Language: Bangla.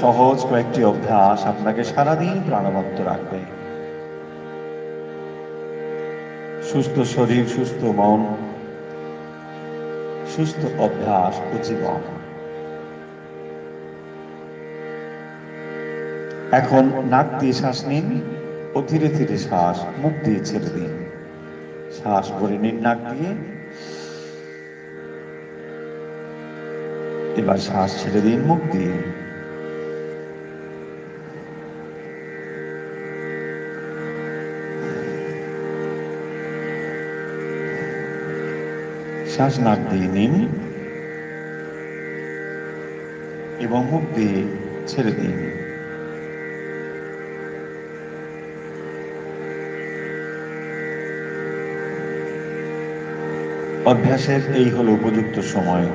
সহজ কয়েকটি অভ্যাস আপনাকে সারাদিন প্রাণবন্ত রাখবে। সুস্থ শরীর, সুস্থ মন, সুস্থ অভ্যাস ও জীবন। এখন নাক দিয়ে শ্বাস নিন ও ধীরে ধীরে শ্বাস মুখ দিয়ে ছেড়ে দিন। শ্বাস ভরে নিন নাক দিয়ে, এবার শ্বাস ছেড়ে দিন মুখ দিয়ে। শ্বাস নাক দিয়ে নিন এবং মুখ দিয়ে ছেড়ে দিন। অভ্যাসের এই হলো উপযুক্ত সময়।